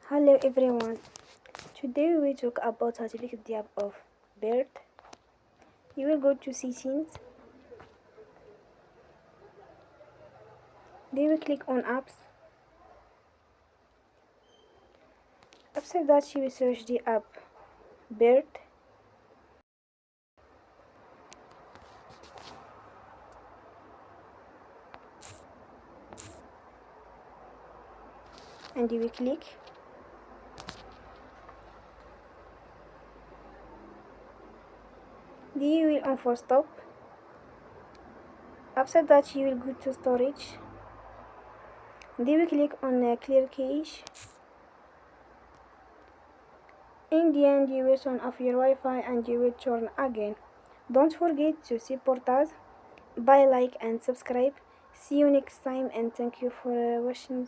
Hello everyone. Today we will talk about how to pick the app of bird. You will go to settings. Then we click on apps. After that you will search the app bird. And you will click. Then you will on for stop. After that you will go to storage. Then we click on clear cache. In the end you will turn off your Wi-Fi and you will turn again. Don't forget to support us by like and subscribe. See you next time and thank you for watching.